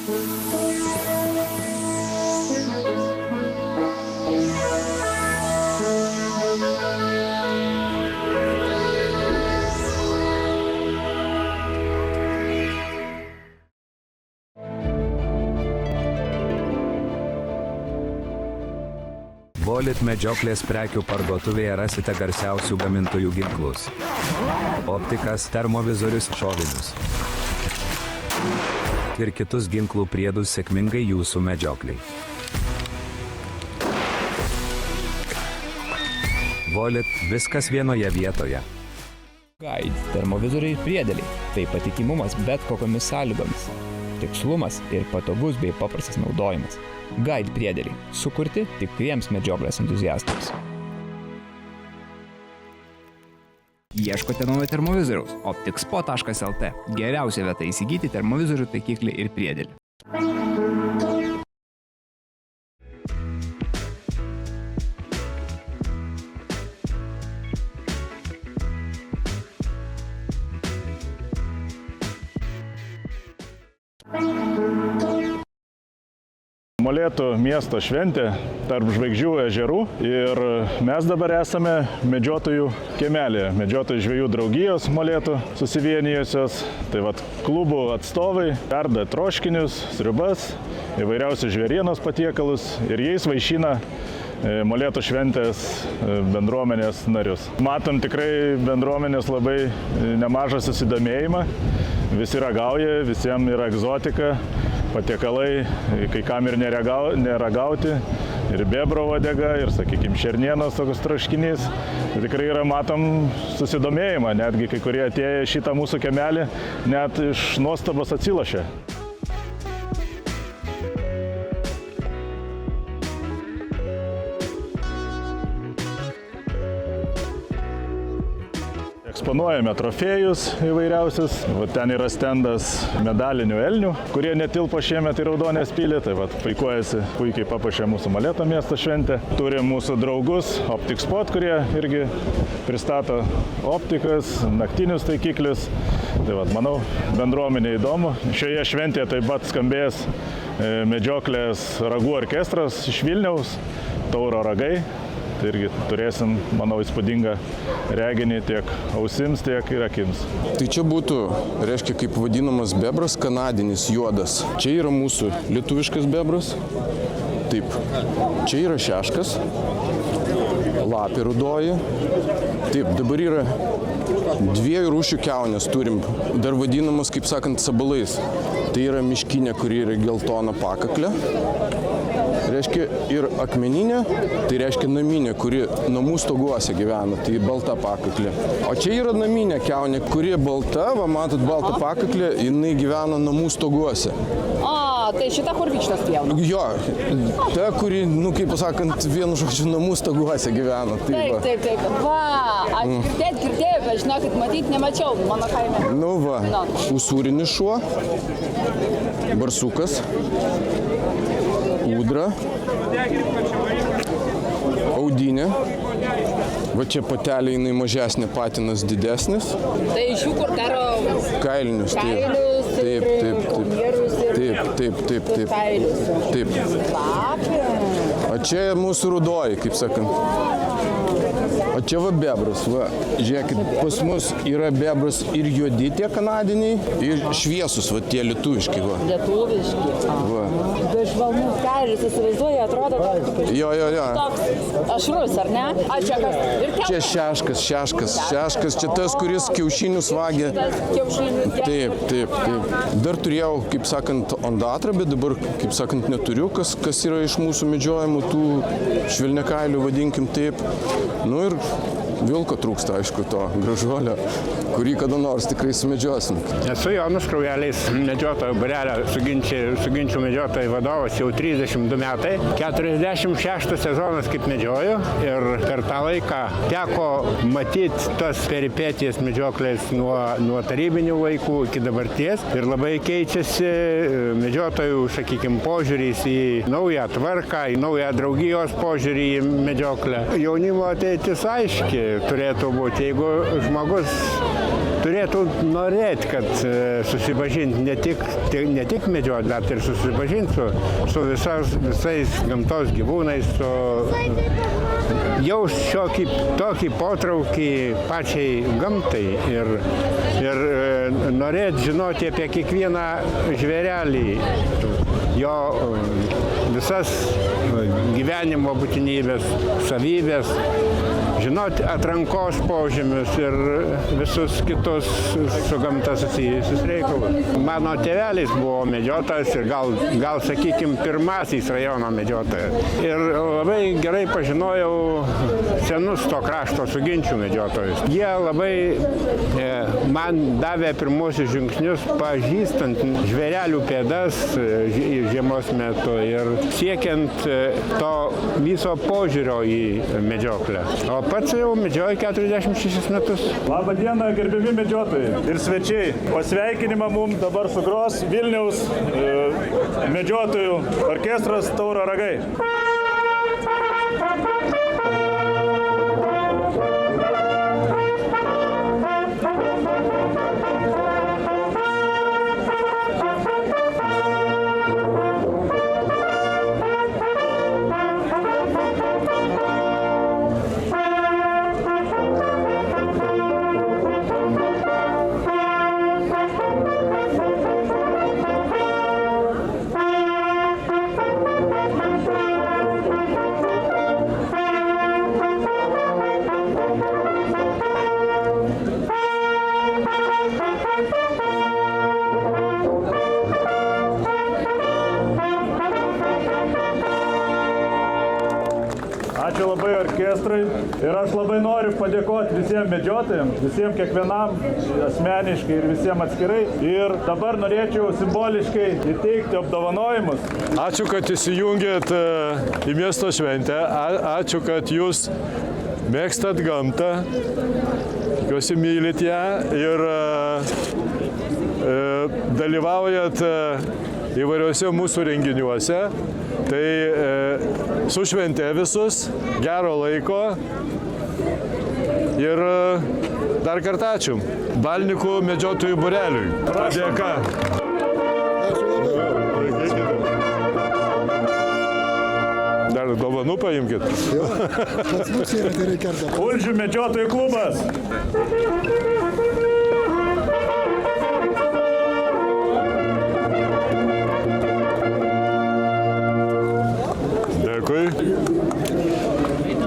Volit medžioklės prekių parduotuvėje rasite garsiausių gamintojų ginklus. Optikas, termovizorius, šovinius. Ir kitus ginklų priedus sėkmingai jūsų medžiokliai. Volit viskas vienoje vietoje. Guide – termovizoriai ir priedėliai. Tai patikimumas bet kokiomis sąlygomis. Tikslumas ir patogus bei paprastas naudojimas. Guide priedėliai – sukurti tikriems medžioklės entuziastams. Ieškote naujo termovizoriaus? Optikspo.lt – geriausia vieta įsigyti termovizorių taikiklį ir priedėlį. Molėtų miesto šventė tarp žvaigždžių ežerų ir mes dabar esame medžiotojų kiemelėje. Medžiotojų žvejų draugijos Molėtų susivienijusios. Tai vat klubų atstovai verda troškinius, sriubas, įvairiausius žvėrienos patiekalus ir jais vaišina Molėtų šventės bendruomenės narius. Matom tikrai bendruomenės labai nemažą susidomėjimą. Visi ragauja, visiems yra egzotika. Patiekalai, kai kam ir neragauti, ir bebro uodega, ir, sakykime, šernienos tokius troškinys. Tai tikrai yra, matom, susidomėjimą, netgi kai kurie atėję šitą mūsų kiemelį, net iš nuostabos atsilošia. Eksponuojame trofėjus įvairiausius. Ten yra stendas medalinių elnių, kurie netilpo šiemet į Raudonės pilį. Tai puikuojasi, puikiai papuošė mūsų Molėtų miesto šventę. Turim mūsų draugus Optikspot, kurie irgi pristato optikas, naktinius taikiklius. Tai manau, bendruomenė įdomu. Šioje šventėje taip pat skambės medžioklės ragų orkestras iš Vilniaus, Tauro ragai. Tai irgi turėsim, manau, įspūdingą reginį tiek ausims, tiek ir akims. Tai čia būtų, reiškia, kaip vadinamas bebras, kanadinis juodas. Čia yra mūsų lietuviškas bebras. Taip. Čia yra šeškas, lapė rudoji. Taip, dabar yra dviejų rūšių kiaunės turim, dar vadinamas, kaip sakant, sabalais. Tai yra miškinė, kuri yra geltona pakaklė. Reiškia ir akmeninė, tai reiškia naminė, kuri namų stoguose gyvena, tai balta pakaklė. O čia yra naminė kiaunė, kuri balta, va matot baltą pakaklę, jinai gyvena namų stoguose. Tai šita kur vikštas pjauna? Jo, ta, kuri, kaip pasakant, vienu žodžiu namų stoguose gyvena. Taip. Va, aš girdėjau, bet žinokit, matyt, nemačiau mano kaime. Nu va, usūrinis šuo, barsukas, ūdra, audinė, va čia patelė jinai mažesnė, patinas didesnis. Tai iš jų kur daro kailinius, taip. O čia mūsų rudoji, kaip sakant. O čia va bebras, va, žiūrėkit, pas mus yra bebras ir juodi tie kanadiniai, ir šviesus, va, tie lietuviški, va. Lietuviški. Va. Be žvalmų kailis, įsivaizduoja, atrodo, Jo. toks ašrus, ar ne? A, čia kas? Ir Čia šeškas, čia tas, kuris kiaušinius vagia. Taip. Dar turėjau, kaip sakant, ondatrą, bet dabar, kaip sakant, neturiu, kas yra iš mūsų medžiojimų tų švelniakailių, vadinkim taip. Nu ir vilko trūksta, aišku, to gražuolio, kurį kada nors tikrai sumedžiosim. Esu Jonas Kraujeliais, medžiotojų būrelio suginčių medžiotojų vadovas jau 32 metai. 46 sezonas kaip medžioju ir per tą laiką teko matyti tas peripetijas medžioklės nuo tarybinių laikų iki dabarties ir labai keičiasi medžiotojų, sakykime, požiūrys į naują tvarką, į naują draugijos požiūrį į medžioklę. Jaunimo ateitis aiški. turėtų būti. Jeigu žmogus turėtų norėti, kad susipažinti ne tik medžioti, bet ir susipažinti su visais gamtos gyvūnais, jaus tokį potraukį pačiai gamtai ir norėti žinoti apie kiekvieną žvėrelį, jo visas gyvenimo būtinybės, savybės, žinoti atrankos požymius ir visus kitus su gamta susijusius reikalus. Mano tėvelis buvo medžiotojas ir gal sakykime, pirmasis rajono medžiotojas. Ir labai gerai pažinojau senus to krašto suginčių medžiotojus. Jie labai man davė pirmosius žingsnius, pažįstant žvėrelių pėdas žiemos metu ir siekiant to viso požiūrio į medžioklę. O pats jau medžioju 46 metus. Labą dieną, gerbiami medžiotojai ir svečiai. Pasveikinimą mums dabar sugros Vilniaus medžiotojų orkestras Tauro ragai. Ačiū labai orkestrai ir aš labai noriu padėkoti visiems medžiotojams, visiems kiekvienam asmeniškai ir visiems atskirai. Ir dabar norėčiau simboliškai įteikti apdovanojimus. Ačiū, kad įsijungėt į miesto šventę, ačiū, kad jūs mėgstat gamtą, tikiuosi mylit ją ir dalyvaujat įvairiuose mūsų renginiuose. Tai su švente visus, gero laiko ir dar kartą ačiū Balnikų medžiotojų būreliui. Padėka. Dar dovanų paimkit. Ulžių medžiotojų klubas.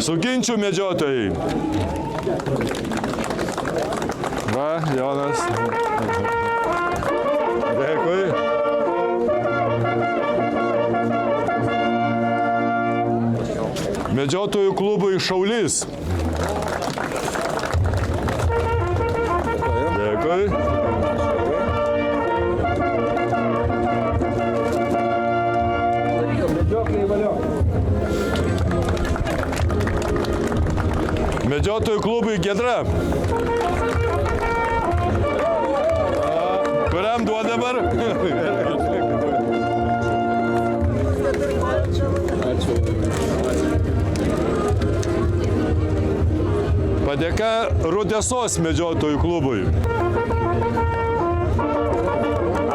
Suginčių medžiotojai. Va, Jonas. Dėkui. Medžiotojų klubui Šaulys. Dėkui. Medžiotojų klubui Giedra. Kuriam duoda dabar? Padėka Rudesos medžiotojų klubui.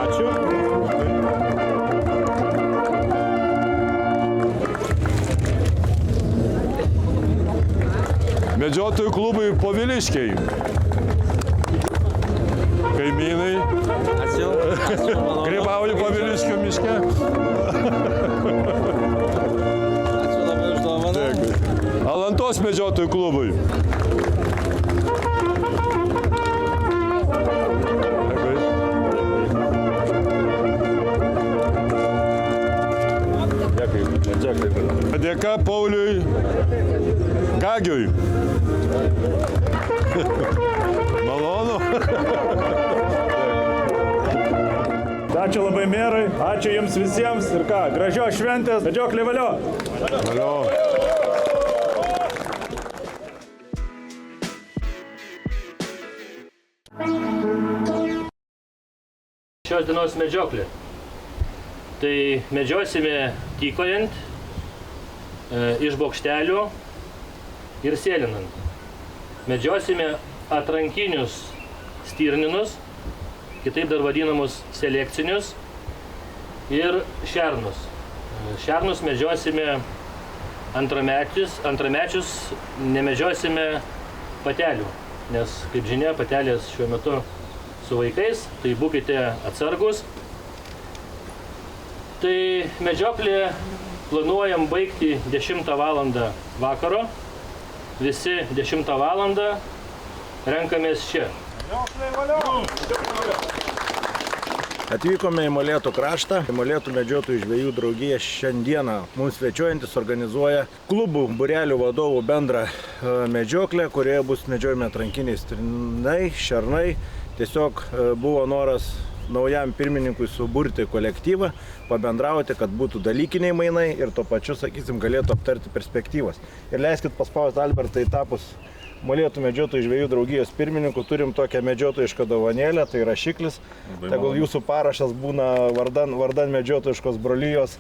Ačiū. Medžiotojų klubui Poviliškiai. Kaimynai. Ačiū. Grybauju Poviliškių miške. Ačiū labai už dovaną. Dėkui. Alantos medžiotojų klubui. Padėka Pauliui Gagiui. Malonu. Ačiū labai merai, ačiū jums visiems ir ką, gražios šventės, medžioklė valio. Valio. Šios dienos medžioklė. Tai medžiosime tykojant, iš bokštelių ir sėlinant. medžiosime atrankinius stirninus, kitaip dar vadinamus selekcinius, ir šernus. Šernus medžiosime antramečius, nemedžiosime patelių, nes, kaip žinia, patelės šiuo metu su vaikais, tai būkite atsargus. Tai medžioklė planuojam baigti 10 valandą vakaro. Visi 10 valandą renkamės čia. Atvykome į Molėtų kraštą. Molėtų medžiotojų žvejų draugija šiandieną mums svečiuojantis organizuoja klubų būrelių vadovų bendrą medžioklę, kurioje bus medžiojami atrankiniai stirninai, šernai. Tiesiog buvo noras naujam pirmininkui suburti kolektyvą, pabendrauti, kad būtų dalykiniai mainai ir tuo pačiu, sakysim, galėtų aptarti perspektyvas. Ir leiskit paspausti Albertai tapus Molėtų medžiotojų žvejų draugijos pirmininku, turim tokią medžiotojišką dovanėlę, tai rašiklis. Tegul jūsų parašas būna vardan medžiotojiškos brolijos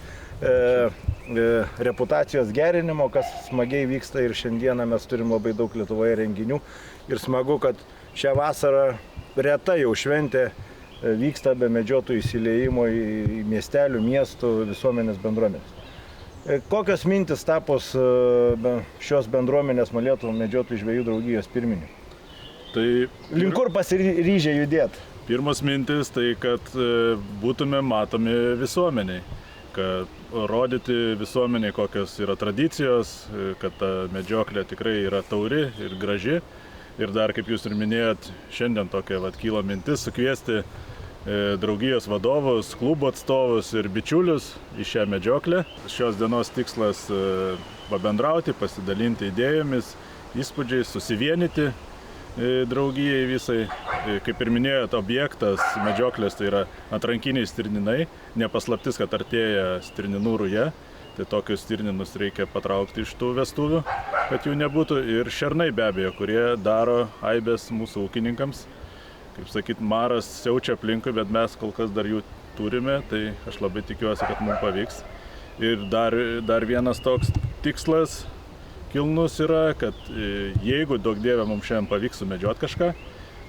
reputacijos gerinimo, kas smagiai vyksta ir šiandieną mes turim labai daug Lietuvoje renginių. Ir smagu, kad šią vasarą reta jau šventė vyksta be medžiotojų įsiliejimo į miestelių, miestų, visuomenės bendruomenės. Kokios mintis tapus šios bendruomenės Molėtų medžiotojų žvejų draugijos pirmininku? Tai link kur pasiryžę judėti? Pirmas mintis tai, kad būtume matomi visuomeniai, kad rodyti visuomeniai, kokios yra tradicijos, kad ta medžioklė tikrai yra tauri ir graži. Ir dar, kaip jūs ir minėjot, šiandien tokia kyla mintis sukviesti draugijos vadovus, klubo atstovus ir bičiulius į šią medžioklę. Šios dienos tikslas pabendrauti, pasidalinti idėjomis, įspūdžiais, susivienyti draugijai visai. Kaip ir minėjot, objektas medžioklės tai yra atrankiniai stirninai. Nepaslaptis, kad artėja stirninų ruja, tai tokius stirninus reikia patraukti iš tų vestuvių, kad jų nebūtų. Ir šernai be abejo, kurie daro aibės mūsų ūkininkams. Kaip sakyt, maras siaučia aplinkui, bet mes kol kas dar jų turime, tai aš labai tikiuosi, kad mums pavyks. Ir dar vienas toks tikslas kilnus yra, kad jeigu daug dievė mums šiandien pavyks sumedžioti kažką,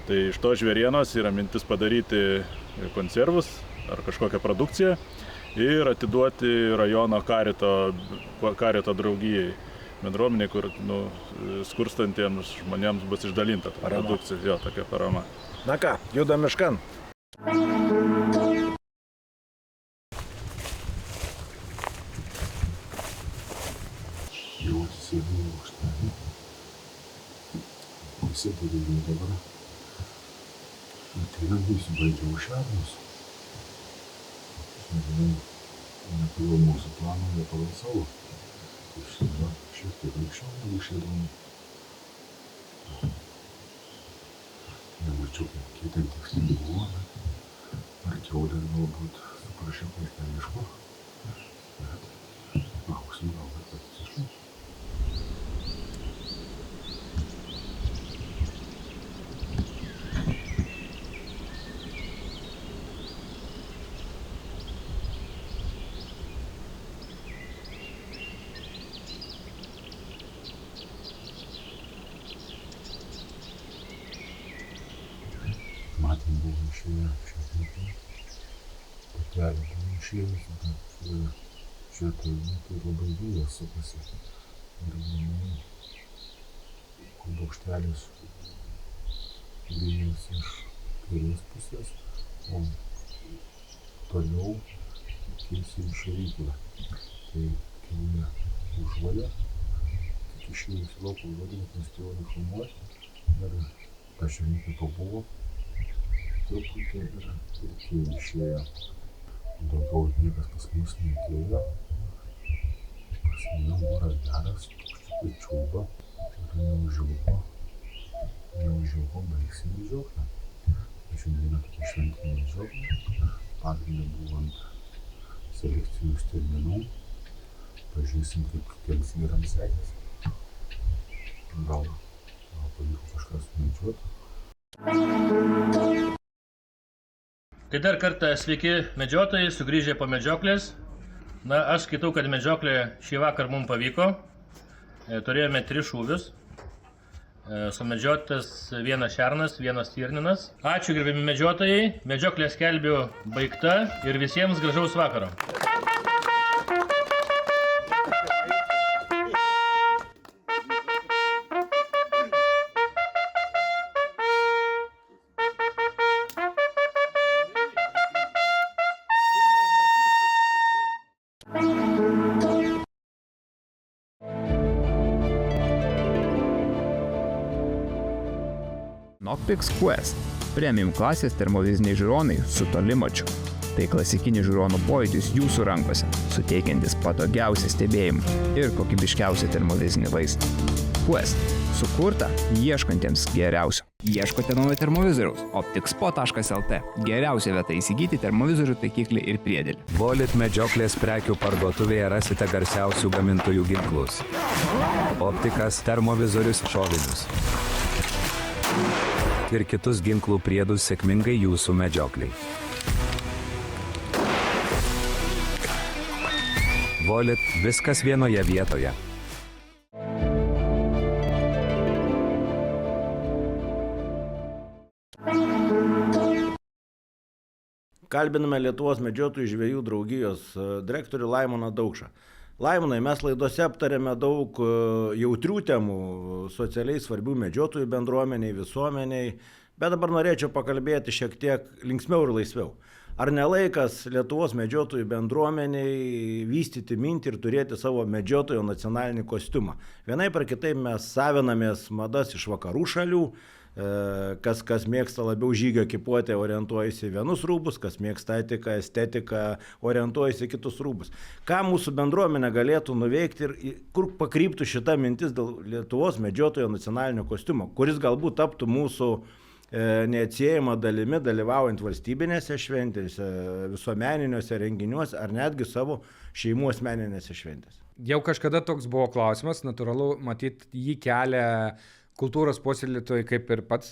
tai iš to žvėrienos yra mintis padaryti konservus ar kažkokią produkciją ir atiduoti rajono karito draugijai, bendruomeniai, kur skurstantiems žmonėms bus išdalinta ta produkcija, jo, tokia parama. Na ką, judam miškan. Jau atsisėdau aukštelį. Pasibūdėjau jau dabar. Ateinam įsibandžiau šernus. Nežinau, ne pagal mūsų planą, ne pagal savo. Iš tada šiek tiek anksčiau negu šėdom. Nemačiau, kiek ten tiksliai buvo, bet arčiau dar galbūt su prašikais ten mišku, bet lauksim gal dar patiksliai. Matėm buvo išėję šios metai, patelė buvo išėjusi, bet šitoj vietoj labai vėjas sukasi. Ir vienai, kur bokštelis vėjas iš kairės pusės, o toliau tiesiai į šėryklą. Tai kiaulė užvalė, tik išėjus į lauką užvalė, kad nespėjo nufilmuoti. Ir ta šėryklė pabuvo. Truputį ir tie išėjo. Daugiau niekas pas mus neatėjo. Prasidėjo oras geras, truputį čiulba. Ir neužilgo baigsim medžioklę. Šiandieną tokia šventinė medžioklė. Pagrindė buvo ant selekcinių stirninų. Pažiūrėsim, kaip tiems vyrams sekėsi. Gal pavyko kažką sumedžioti. Tai dar kartą sveiki medžiotojai, sugrįžę po medžioklės. Na, aš skaitau, kad medžioklė šį vakar mums pavyko. Turėjome 3 šūvius. sumedžiotas vienas šernas, vienas stirninas. Ačiū gerbiami medžiotojai, medžioklė skelbiu baigta ir visiems gražaus vakaro. Nokpix Quest – premium klasės termoviziniai žiūronai su tolimačiu. Tai klasikinis žiūronų pojūtis jūsų rankose, suteikiantis patogiausią stebėjimą ir kokybiškiausią termovizinį vaizdą. Quest – sukurta ieškantiems geriausio. Ieškote naujo termovizoriaus? Optixpo.lt – geriausia vieta įsigyti termovizorių taikiklį ir priedėlį. Volit medžioklės prekių parduotuvėje rasite garsiausių gamintojų ginklus. Optikas, termovizorius, šovinius ir kitus ginklų priedus sėkmingai jūsų medžiokliai. Volit – viskas vienoje vietoje. Kalbiname Lietuvos medžiotojų žvejų draugijos direktorių Laimoną Daukšą. Laimonai, mes laidose aptarėme daug jautrių temų, socialiai svarbių medžiotojų bendruomeniai, visuomeniai, bet dabar norėčiau pakalbėti šiek tiek linksmiau ir laisviau. Ar ne laikas Lietuvos medžiotojų bendruomeniai vystyti mintį ir turėti savo medžiotojo nacionalinį kostiumą? Vienaip ar kitaip mes savinamės madas iš vakarų šalių, kas mėgsta labiau žygio ekipuotę, orientuojasi į vienus rūbus, kas mėgsta estetiką, orientuojasi į kitus rūbus. Ką mūsų bendruomenė galėtų nuveikti ir kur pakryptų šita mintis dėl Lietuvos medžiotojo nacionalinio kostiumo, kuris galbūt taptų mūsų neatsiejama dalimi dalyvaujant valstybinėse šventėse, visuomeniniuose renginiuose ar netgi savo šeimų asmeninėse šventėse. Jau kažkada toks buvo klausimas, natūralu, matyt, jį kelia kultūros puoselėtojai, kaip ir pats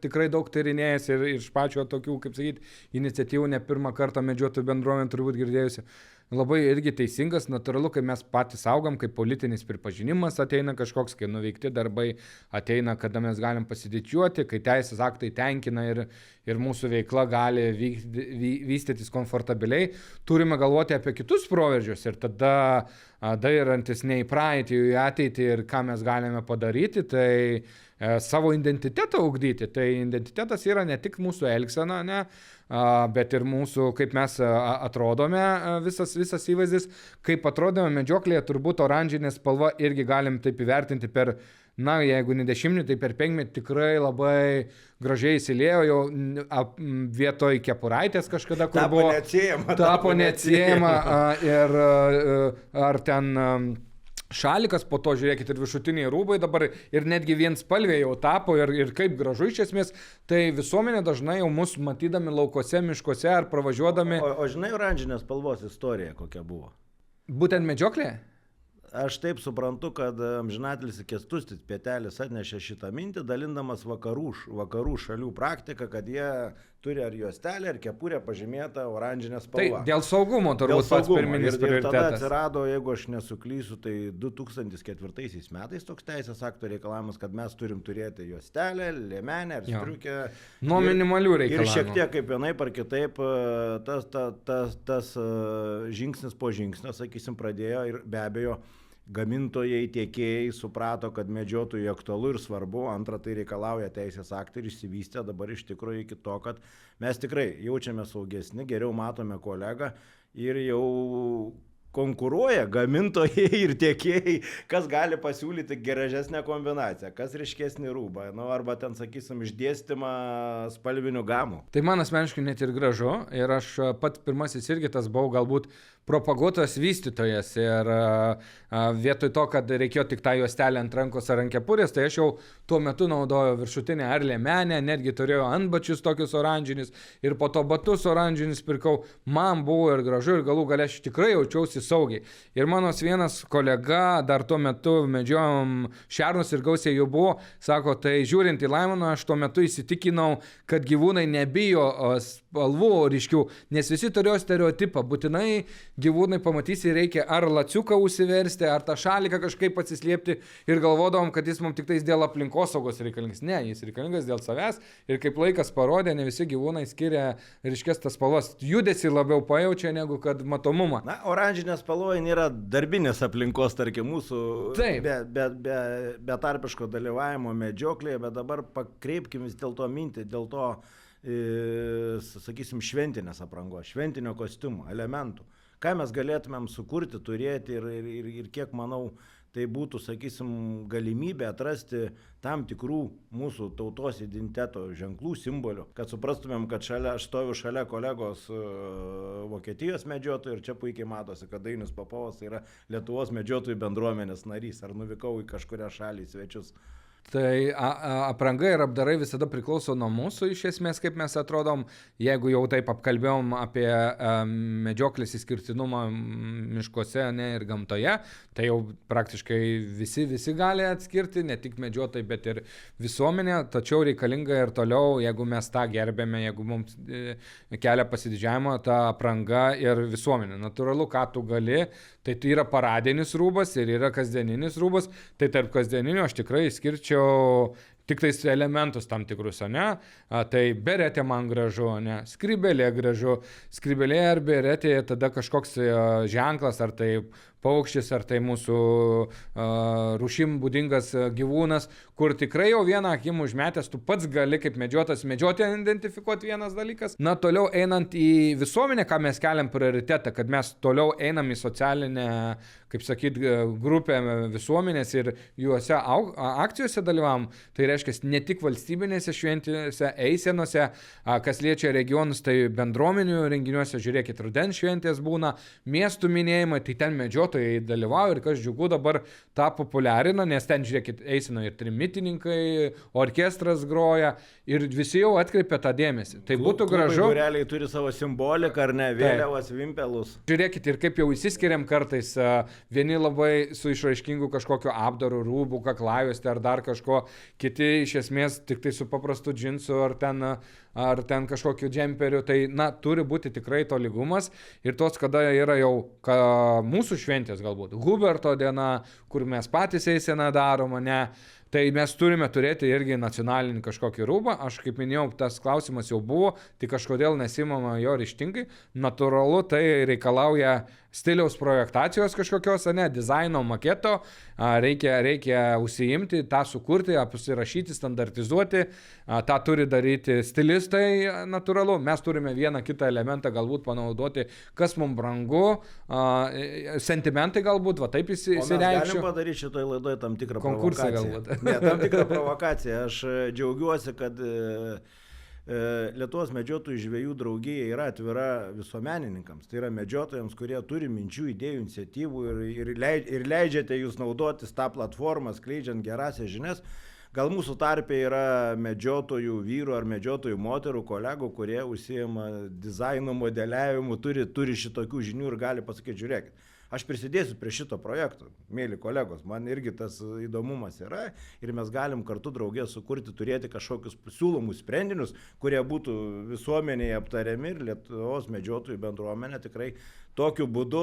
tikrai daug tyrinėjęs ir iš pačio tokių, kaip sakyti, iniciatyvų ne pirmą kartą medžiotojų bendruomenė turbūt girdėjusi. Labai irgi teisingas, natūralu, kai mes patys augam, kai politinis pripažinimas ateina kažkoks, kai nuveikti darbai ateina, kada mes galim pasididžiuoti, kai teisės aktai tenkina ir mūsų veikla gali vystytis komfortabiliai, turime galvoti apie kitus proveržius ir tada dairantis ne į praeitį, į ateitį ir ką mes galime padaryti, tai savo identitetą ugdyti. Tai identitetas yra ne tik mūsų elgsena, bet ir mūsų, kaip mes atrodome, visas įvaizdis, kaip atrodome medžioklėje, turbūt oranžinė spalva irgi galim taip įvertinti per, jeigu ne 10, tai per 5 tikrai labai gražiai įsilėjo, jau vietoj kepuraitės kažkada, kur tapo neatsiejama ir ar ten šalikas, po to žiūrėkit ir viršutiniai rūbai dabar ir netgi vienspalvė jau tapo ir kaip gražu iš esmės, tai visuomenė dažnai jau mus matydami laukose, miškuose ar pravažiuodami. O žinai oranžinės spalvos istorija kokia buvo? Būtent medžioklė? Aš taip suprantu, kad amžinatilis Kęstutis Pietelis atnešė šitą mintį, dalindamas vakarų šalių praktiką, kad jie turi ar juostelę, ar kepurę pažymėtą oranžinę spalvą. Tai dėl saugumo turbūt pats pirminis prioritetas. Ir tada atsirado, jeigu aš nesuklysiu, tai 2004 metais toks teisės akto reikalavimas, kad mes turim turėti juostelę, liemenę ar striukę. Nuo minimalių reikalavimų. Ir šiek tiek kaip vienaip ar kitaip tas žingsnis po žingsnio, sakysim, pradėjo ir be abejo gamintojai, tiekėjai suprato, kad medžiotojui aktualu ir svarbu, antra tai reikalauja teisės aktai ir išsivystė dabar iš tikrųjų iki to, kad mes tikrai jaučiame saugesni, geriau matome kolegą ir jau konkuruoja gamintojai ir tiekėjai, kas gali pasiūlyti gražesnę kombinaciją, kas ryškesnį rūbą, arba ten, sakysim, išdėstymą spalvinių gamų. Tai man asmeniškai net ir gražu ir aš pats pirmasis irgi tas buvau galbūt propaguotojas vystytojas ir vietoj to, kad reikėjo tik tą juostelę ant rankos ar ant kepurės, tai aš jau tuo metu naudojau viršutinę ar liemenę, netgi turėjau antbačius tokius oranžinius ir po to batus oranžinius pirkau. Man buvo ir gražu ir galų gale aš tikrai jaučiausi jaučiasi saugiai. Ir mano vienas kolega, dar tuo metu medžiojom šernus ir gausiai jų buvo, sako, tai žiūrint į Laimoną, aš tuo metu įsitikinau, kad gyvūnai nebijo spalvų ryškių, nes visi turėjo stereotipą, būtinai gyvūnai pamatysi, reikia ar laciuką užsiversti, ar tą šaliką kažkaip pasislėpti ir galvodavom, kad jis mums tik tais dėl aplinkosaugos reikalingas. Ne, jis reikalingas dėl savęs ir kaip laikas parodė, ne visi gyvūnai skiria ryškės tas spalvas. Judesi labiau pajaučia negu kad matomumą. Na, oranžinė spalva yra darbinės aplinkos, tarkim, mūsų betarpiško dalyvavimo medžioklėje, bet dabar pakreipkim vis dėl to mintį, dėl to, sakysim, šventinės aprangos, šventinio kostiumo, elementų. Ką mes galėtumėm sukurti, turėti ir kiek, manau, tai būtų, sakysim, galimybė atrasti tam tikrų mūsų tautos identiteto ženklų, simbolių, kad suprastumėm, kad aš stoviu šalia kolegos Vokietijos medžiotojų ir čia puikiai matosi, kad Dainius Popovas yra Lietuvos medžiotojų bendruomenės narys, ar nuvykau į kažkurią šalį į svečius. Tai apranga ir apdarai visada priklauso nuo mūsų, iš esmės, kaip mes atrodom. Jeigu jau taip apkalbėjom apie medžioklės išskirtinumą miškuose, ne, ir gamtoje, tai jau praktiškai visi gali atskirti, ne tik medžiotojai, bet ir visuomenė. Tačiau reikalinga ir toliau, jeigu mes tą gerbėme, jeigu mums kelia pasididžiavimą, ta apranga ir visuomenė. Natūralu, ką tu gali, tai yra paradinis rūbas ir yra kasdieninis rūbas. Tai tarp kasdieninio aš tikrai skirčiau tik tais elementus tam tikrus, ne? Tai beretė man gražu, ne? Skrybelė gražu. Skrybelė ar beretė tada kažkoks ženklas, ar tai paukštis, ar tai mūsų rūšim būdingas gyvūnas, kur tikrai jau vieną akimą užmetęs, tu pats gali kaip medžiotas medžioti identifikuoti vienas dalykas. Na, toliau einant į visuomenę, ką mes keliam prioritetą, kad mes toliau einam į socialinę, kaip sakyt, grupę visuomenės ir juose akcijose dalyvavom, tai reiškia ne tik valstybinėse šventėse, eisenose, kas liečia regionus, tai bendruomenių renginiuose, žiūrėkit, rudens šventės būna, miestų minėjimai, tai ten medžiotojai dalyvauja ir kas džiugu dabar tą populiarina, nes ten, žiūrėkit, eisena ir trimitininkai, orkestras groja ir visi jau atkreipia tą dėmesį. Tai būtų gražu. Būreliai turi savo simboliką, ar ne, vėliavas, vimpelus. Žiūrėkit, ir kaip jau įsiskiriam kartais, vieni labai su išraiškingu kažkokiu apdaru, rūbų, kaklajuoste ar dar kažko, kiti iš esmės tik tai su paprastu džinsu ar ten kažkokiu džemperiu, tai, na, turi būti tikrai tolygumas ir tos, kada yra jau mūsų šventės galbūt, Huberto diena, kur mes patys eiseną darom, ne, tai mes turime turėti irgi nacionalinį kažkokį rūbą. Aš, kaip minėjau, tas klausimas jau buvo, tik kažkodėl nesimama jo ryžtingai. Natūralu, tai reikalauja stiliaus projektacijos kažkokios, ne, dizaino maketo, reikia užsiimti, tą sukurti, apsirašyti, standartizuoti, tą turi daryti stilistai, natūralu. Mes turime vieną kitą elementą galbūt panaudoti, kas mums brangu, sentimentai galbūt, va taip įsireikščiau. O mes galim padaryti šitoj laidoje tam tikrą konkursą provokaciją. Galbūt. Ne, tam tikrą provokaciją. Aš džiaugiuosi, kad Lietuvos medžiotojų žvejų draugija yra atvira visuomenininkams. Tai yra medžiotojams, kurie turi minčių, idėjų, iniciatyvų ir leidžiate jūs naudotis tą platformą, skleidžiant gerasias žinias. Gal mūsų tarpe yra medžiotojų vyrų ar medžiotojų moterų kolegų, kurie užsiima dizaino modeliavimu, turi šitokių žinių ir gali pasakyti, žiūrėkit, aš prisidėsiu prie šito projekto, mėly kolegos, man irgi tas įdomumas yra ir mes galim kartu draugė sukurti, turėti kažkokius siūlomus sprendinius, kurie būtų visuomenėje aptariami ir Lietuvos medžiotojų bendruomenė tikrai tokiu būdu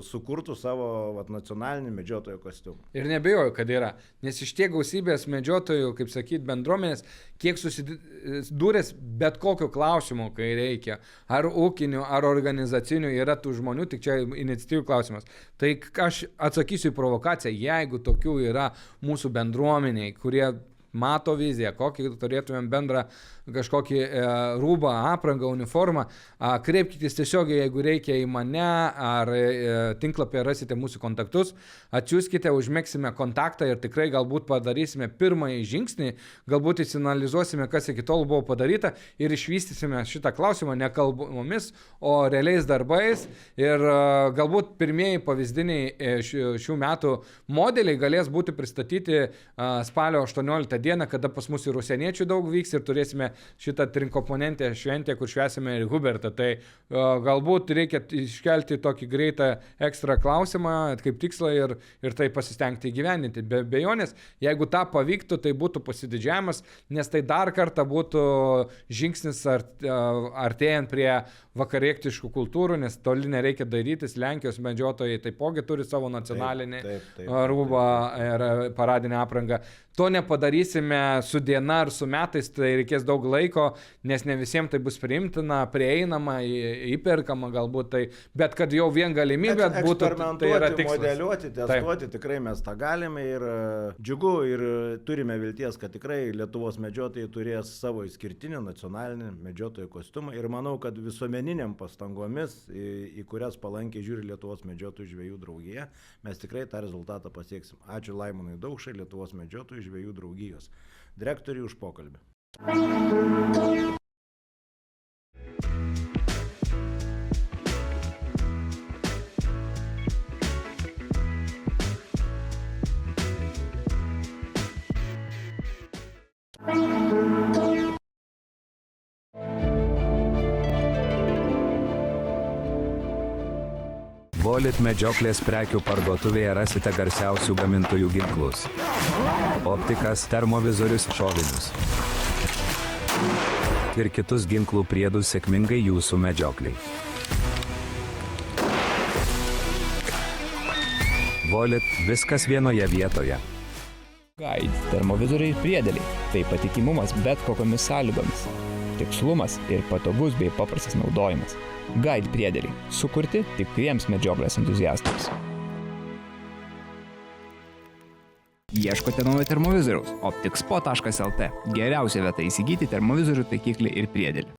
sukurtų savo nacionalinį medžiotojo kostiumą. Ir nebejoju, kad yra, nes iš tiek gausybės medžiotojų, kaip sakyt, bendruomenės, kiek susidūręs bet kokiu klausimu, kai reikia, ar ūkinių, ar organizacinių, yra tų žmonių, tik čia iniciatyvų klausimas. Tai aš atsakysiu į provokaciją, jeigu tokių yra mūsų bendruomeniai, kurie mato viziją, kokį turėtumėm bendrą kažkokį rūbą, aprangą, uniformą, kreipkitės tiesiogiai, jeigu reikia į mane, ar tinklapyje rasite mūsų kontaktus, atsiųskite, užmėgsime kontaktą ir tikrai galbūt padarysime pirmąjį žingsnį, galbūt įsianalizuosime, kas iki tol buvo padaryta ir išvystysime šitą klausimą ne kalbomis, o realiais darbais ir galbūt pirmieji pavyzdiniai šių metų modeliai galės būti pristatyti spalio 18 dieną, kada pas mus ir užsieniečių daug vyks ir turėsime šitą trinkomponentę šventę, kur švęsime ir Hubertą. Tai galbūt reikia iškelti tokį greitą ekstra klausimą, kaip tikslą ir tai pasistengti įgyvendinti. Be abejonės, jeigu tą pavyktų, tai būtų pasididžiavimas, nes tai dar kartą būtų žingsnis artėjant prie vakarietiškų kultūrų, nes toli nereikia darytis. Lenkijos medžiotojai taipogi turi savo nacionalinį rūbą ir paradinę aprangą. To nepadarysime su diena ar su metais, tai reikės daug laiko, nes ne visiems tai bus priimtina, prieinama, įperkama galbūt tai, bet kad jau vien galimybė būtų, tai yra tikslas. Modeliuoti, testuoti, tikrai mes tą galime ir džiugu ir turime vilties, kad tikrai Lietuvos medžiotojai turės savo išskirtinį nacionalinį medžiotojų kostiumą ir manau, kad visuomeniniam pastangomis, į kurias palankiai žiūri Lietuvos medžiotojų žvejų draugija, mes tikrai tą rezultatą pasieksim. Ačiū Laimonui Daukšai, Lietuvos medžiotojų žvejų draugijos direktoriui už pokalbį. Volit medžioklės prekių parduotuvėje rasite garsiausių gamintojų ginklus. Optikas, termovizorius, šovinius. Ir kitus ginklų priedus sėkmingai jūsų medžiokliai. Volit, viskas vienoje vietoje. Guide, termovizoriai ir priedėliai. Tai patikimumas bet kokiamis sąlygomis. Tikslumas ir patogus bei paprastas naudojimas. Guide priedėliai. Sukurti tikriems medžioklės entuziastams. Ieškote naujo termovizoriaus? Optikspo.lt. Geriausia vieta įsigyti termovizorių, taikiklį ir priedėlį.